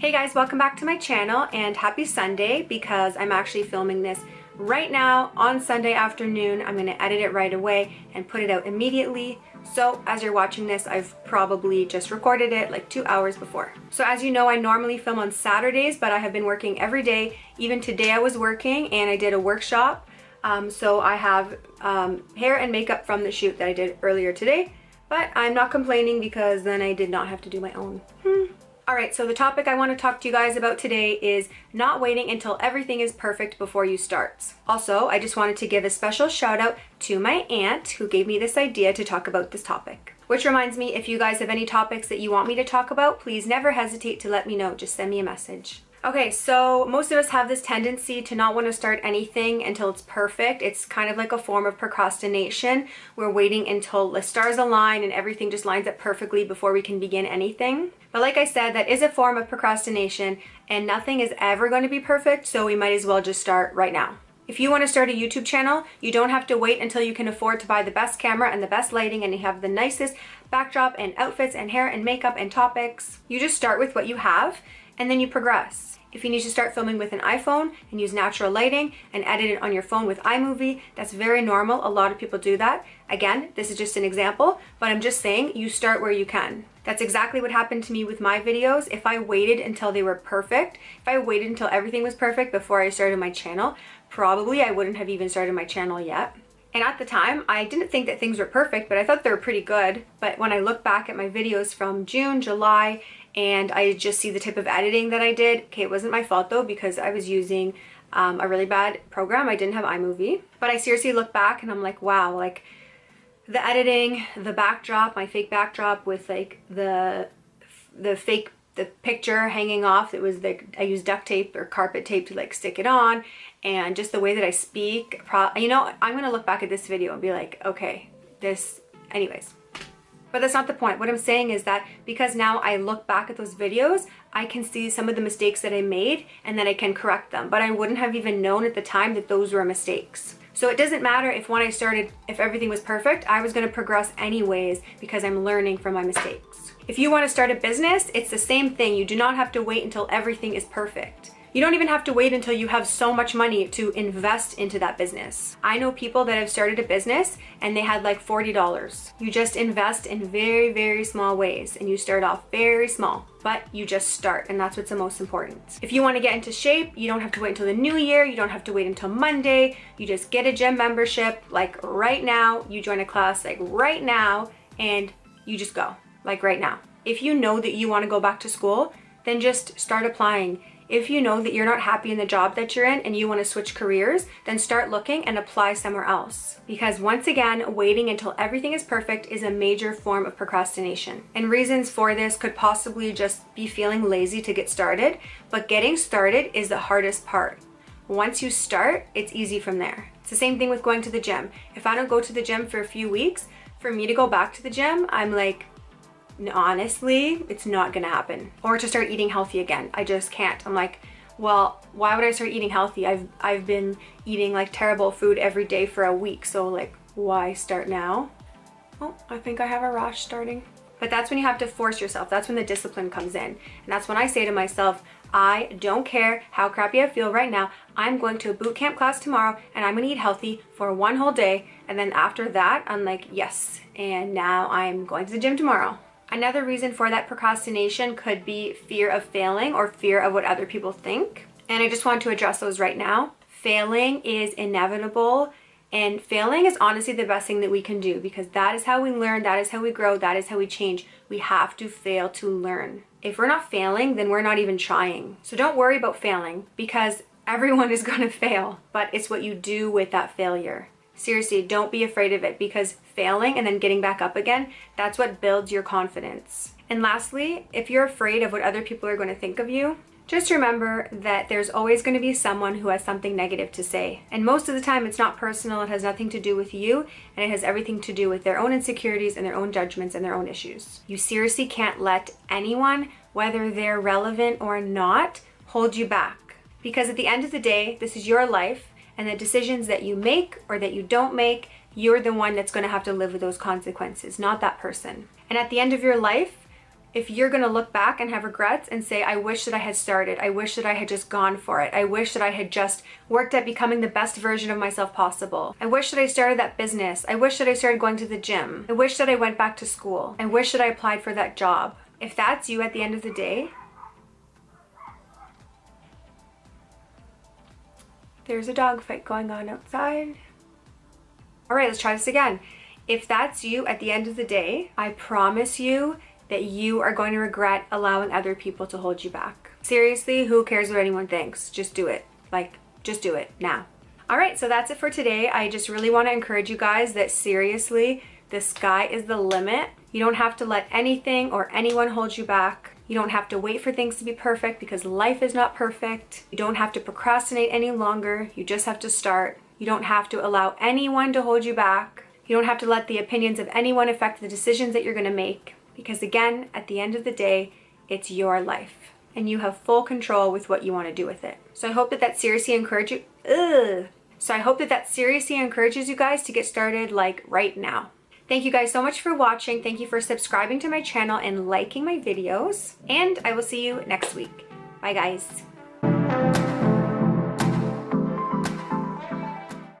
Hey guys, welcome back to my channel and happy Sunday because I'm actually filming this right now on Sunday afternoon. I'm going to edit it right away and put it out immediately. So as you're watching this, I've probably just recorded it like 2 hours before. So as you know, I normally film on Saturdays, but I have been working every day. Even today I was working and I did a workshop. So I have hair and makeup from the shoot that I did earlier today, but I'm not complaining because then I did not have to do my own. Alright, so the topic I want to talk to you guys about today is not waiting until everything is perfect before you start. Also, I just wanted to give a special shout out to my aunt who gave me this idea to talk about this topic. Which reminds me, if you guys have any topics that you want me to talk about, please never hesitate to let me know. Just send me a message. Okay, so most of us have this tendency to not want to start anything until it's perfect. It's kind of like a form of procrastination. We're waiting until the stars align and everything just lines up perfectly before we can begin anything. But like I said, that is a form of procrastination and nothing is ever going to be perfect, so we might as well just start right now. If you want to start a YouTube channel, you don't have to wait until you can afford to buy the best camera and the best lighting and you have the nicest backdrop and outfits and hair and makeup and topics. You just start with what you have and then you progress. If you need to start filming with an iPhone and use natural lighting and edit it on your phone with iMovie, that's very normal. A lot of people do that. Again, this is just an example, but I'm just saying you start where you can. That's exactly what happened to me with my videos. If I waited until they were perfect, if I waited until everything was perfect before I started my channel, probably I wouldn't have even started my channel yet. And at the time, I didn't think that things were perfect, but I thought they were pretty good. But when I look back at my videos from June, July, and I just see the type of editing that I did, okay, it wasn't my fault though, because I was using a really bad program. I didn't have iMovie. But I seriously look back and I'm like, wow, like the editing, the backdrop, my fake backdrop with like the picture hanging off, it was like I used duct tape or carpet tape to like stick it on, and just the way that I speak, you know, I'm gonna look back at this video and be like, okay, anyways. But that's not the point. What I'm saying is that because now I look back at those videos, I can see some of the mistakes that I made and then I can correct them. But I wouldn't have even known at the time that those were mistakes. So it doesn't matter if when I started, if everything was perfect, I was going to progress anyways because I'm learning from my mistakes. If you want to start a business, it's the same thing. You do not have to wait until everything is perfect. You don't even have to wait until you have so much money to invest into that business. I know people that have started a business and they had like $40. You just invest in very, very small ways and you start off very small, but you just start, and that's what's the most important. If you want to get into shape, you don't have to wait until the new year. You don't have to wait until Monday. You just get a gym membership like right now. You join a class like right now and you just go like right now. If you know that you want to go back to school, then just start applying. If you know that you're not happy in the job that you're in and you want to switch careers, then start looking and apply somewhere else. Because once again, waiting until everything is perfect is a major form of procrastination. And reasons for this could possibly just be feeling lazy to get started, but getting started is the hardest part. Once you start, it's easy from there. It's the same thing with going to the gym. If I don't go to the gym for a few weeks, for me to go back to the gym, I'm like, honestly, it's not gonna happen. Or to start eating healthy again, I just can't. I'm like, well, why would I start eating healthy? I've been eating like terrible food every day for a week, so like, why start now? Oh, I think I have a rash starting. But that's when you have to force yourself. That's when the discipline comes in. And that's when I say to myself, I don't care how crappy I feel right now. I'm going to a boot camp class tomorrow and I'm gonna eat healthy for one whole day. And then after that, I'm like, yes, and now I'm going to the gym tomorrow. Another reason for that procrastination could be fear of failing or fear of what other people think. And I just want to address those right now. Failing is inevitable, and failing is honestly the best thing that we can do because that is how we learn, that is how we grow, that is how we change. We have to fail to learn. If we're not failing, then we're not even trying. So don't worry about failing because everyone is going to fail, but it's what you do with that failure. Seriously, don't be afraid of it because failing and then getting back up again, that's what builds your confidence. And lastly, if you're afraid of what other people are going to think of you, just remember that there's always going to be someone who has something negative to say. And most of the time it's not personal, it has nothing to do with you, and it has everything to do with their own insecurities and their own judgments and their own issues. You seriously can't let anyone, whether they're relevant or not, hold you back. Because at the end of the day, this is your life. And the decisions that you make or that you don't make, you're the one that's going to have to live with those consequences, not that person. And at the end of your life, if you're gonna look back and have regrets and say, I wish that I had started, I wish that I had just gone for it, I wish that I had just worked at becoming the best version of myself possible, I wish that I started that business, I wish that I started going to the gym, I wish that I went back to school, I wish that I applied for that job. If that's you at the end of the day, there's a dog fight going on outside. All right, let's try this again. If that's you at the end of the day, I promise you that you are going to regret allowing other people to hold you back. Seriously, who cares what anyone thinks? Just do it. Like, just do it now. All right, so that's it for today. I just really want to encourage you guys that seriously, the sky is the limit. You don't have to let anything or anyone hold you back. You don't have to wait for things to be perfect because life is not perfect. You don't have to procrastinate any longer. You just have to start. You don't have to allow anyone to hold you back. You don't have to let the opinions of anyone affect the decisions that you're going to make. Because again, at the end of the day, it's your life and you have full control with what you want to do with it. So I hope that that seriously encourages you guys to get started like right now. Thank you guys so much for watching. Thank you for subscribing to my channel and liking my videos. And I will see you next week. Bye guys.